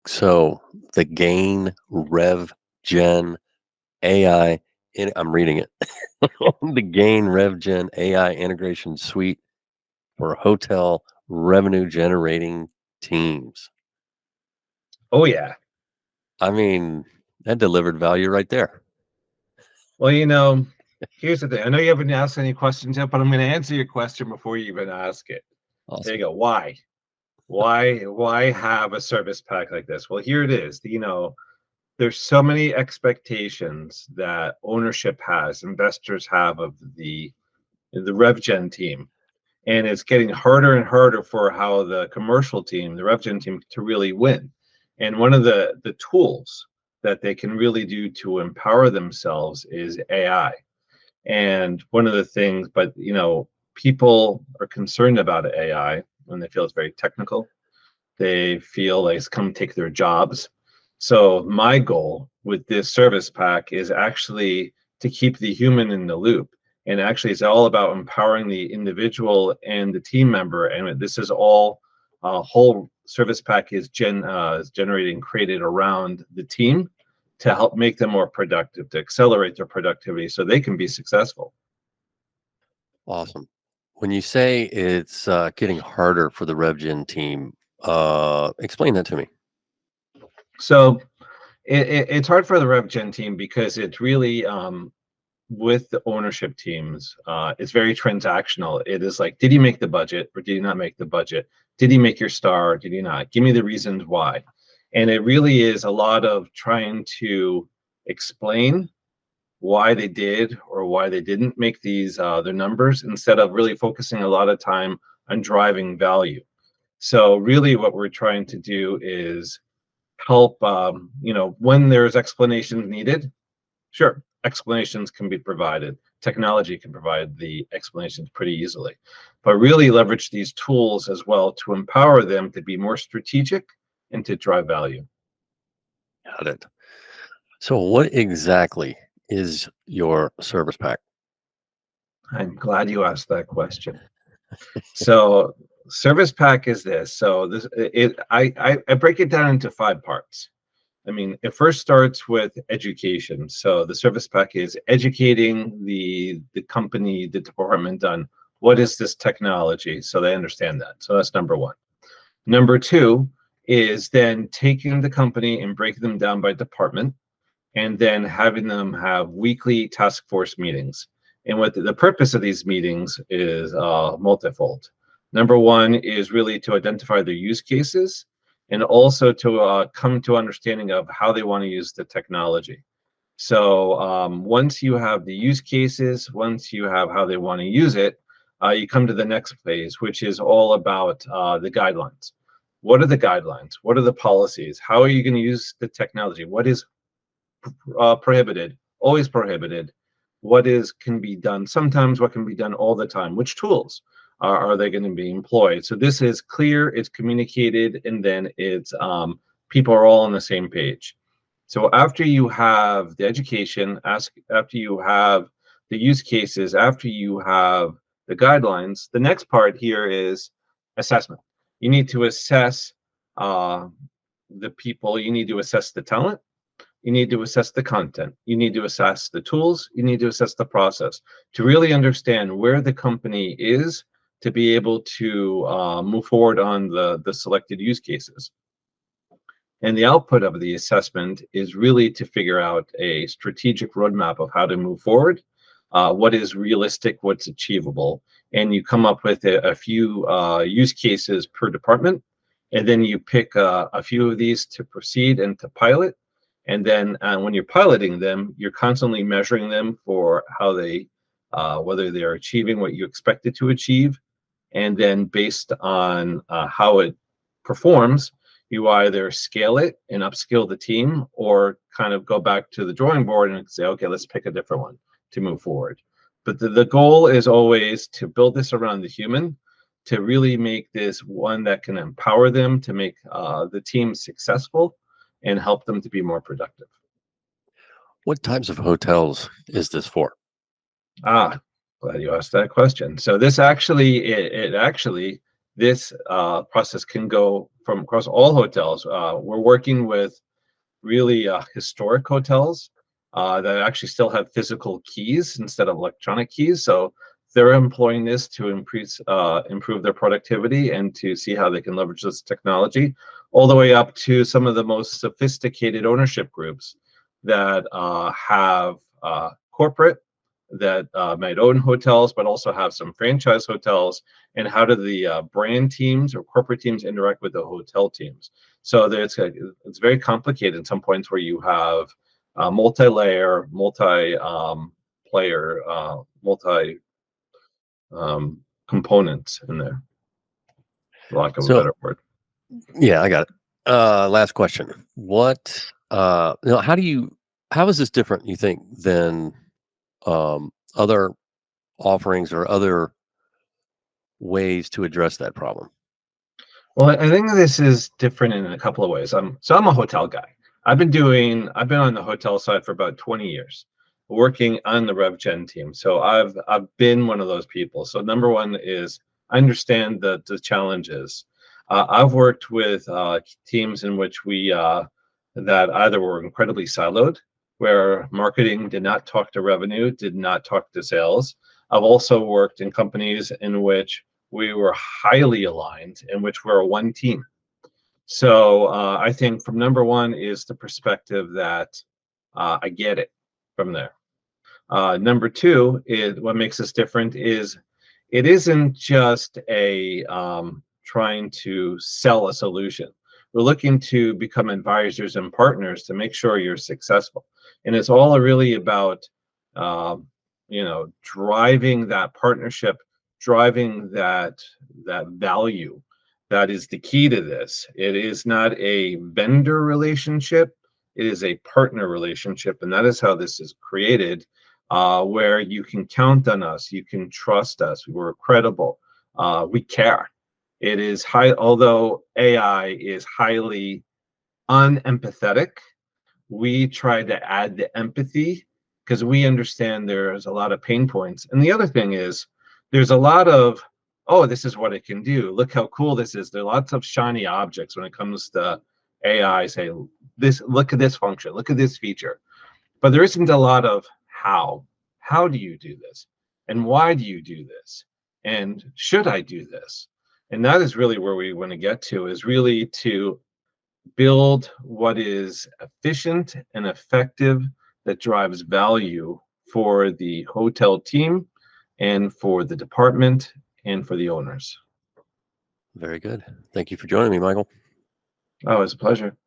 So the Gain RevGen AI, I'm reading it. The Gain RevGen AI integration suite for hotel revenue generating teams. Oh yeah. I mean, that delivered value right there. Well, here's the thing. I know you haven't asked any questions yet, but I'm going to answer your question before you even ask it. There you Awesome. go. Why? Why have a service pack like this? Well, here it is. There's so many expectations that ownership has, investors have of the RevGen team. And it's getting harder and harder for how the commercial team, the RevGen team, to really win. And one of the tools that they can really do to empower themselves is AI. And one of the things, but people are concerned about AI when they feel it's very technical. They feel like it's come take their jobs. So my goal with this service pack is actually to keep the human in the loop. And actually, it's all about empowering the individual and the team member. And this is all whole service pack is generating created around the team to help make them more productive, to accelerate their productivity so they can be successful. Awesome. When you say it's getting harder for the RevGen team, explain that to me. So it's hard for the RevGen team because it's really with the ownership teams, it's very transactional. It is like, did he make the budget or did he not make the budget? Did he make your star? Did he not? Give me the reasons why. And it really is a lot of trying to explain why they did or why they didn't make these their numbers instead of really focusing a lot of time on driving value. So really what we're trying to do is help, when there's explanations needed. Sure, explanations can be provided. Technology can provide the explanations pretty easily, but really leverage these tools as well to empower them to be more strategic and to drive value. Got it. So, what exactly is your service pack? I'm glad you asked that question. So, service pack is this. So this it I break it down into five parts. I mean, it first starts with education. So the service pack is educating the company, the department on what is this technology, so they understand that. So that's number one. Number two is then taking the company and breaking them down by department, and then having them have weekly task force meetings. And what the purpose of these meetings is multifold. Number one is really to identify their use cases and also to come to understanding of how they want to use the technology. So once you have the use cases, once you have how they want to use it, you come to the next phase, which is all about the guidelines. What are the guidelines? What are the policies? How are you going to use the technology? What is prohibited, always prohibited? What is can be done sometimes? What can be done all the time? Which tools are they going to be employed? So this is clear, it's communicated, and then it's people are all on the same page. So after you have the education, after you have the use cases, after you have the guidelines, the next part here is assessment. You need to assess uh, the people. You need to assess the talent. You need to assess the content. You need to assess the tools. You need to assess the process to really understand where the company is to be able to move forward on the selected use cases. And the output of the assessment is really to figure out a strategic roadmap of how to move forward, what is realistic, what's achievable. And you come up with a few use cases per department. And then you pick a few of these to proceed and to pilot. And then when you're piloting them, you're constantly measuring them for how they, whether they're achieving what you expected to achieve. And then based on how it performs, you either scale it and upskill the team or kind of go back to the drawing board and say, okay, let's pick a different one to move forward. But the goal is always to build this around the human, to really make this one that can empower them to make the team successful and help them to be more productive. What types of hotels is this for? Ah, glad you asked that question. So this actually, it actually this process can go from across all hotels. We're working with really historic hotels that actually still have physical keys instead of electronic keys. So they're employing this to improve their productivity and to see how they can leverage this technology, all the way up to some of the most sophisticated ownership groups that have corporate that might own hotels, but also have some franchise hotels. And how do the brand teams or corporate teams interact with the hotel teams? So it's very complicated at some points where you have multi-layer, multi-player, multi components in there, for lack of a So better word. yeah, I got it. Last question. How is this different, you think, than other offerings or other ways to address that problem? Well, I think this is different in a couple of ways. I'm a hotel guy. I've been on the hotel side for about 20 years, working on the RevGen team. So I've been one of those people. So number one is I understand the challenges. I've worked with teams in which we that either were incredibly siloed, where marketing did not talk to revenue, did not talk to sales. I've also worked in companies in which we were highly aligned, in which we're one team. So I think from number one is the perspective that I get it from there. Number two is what makes us different is it isn't just a trying to sell a solution. We're looking to become advisors and partners to make sure you're successful, and it's all really about driving that partnership, driving that value. That is the key to this. It is not a vendor relationship; it is a partner relationship, and that is how this is created. Where you can count on us, you can trust us. We're credible. We care. It is high, although AI is highly unempathetic. We try to add the empathy because we understand there's a lot of pain points. And the other thing is, there's a lot of, oh, this is what it can do. Look how cool this is. There are lots of shiny objects when it comes to AI. Say, this, look at this function, look at this feature. But there isn't a lot of how. How do you do this? And why do you do this? And should I do this? And that is really where we want to get to, is really to build what is efficient and effective that drives value for the hotel team and for the department and for the owners. Very good. Thank you for joining me, Michael. Oh, it's a pleasure.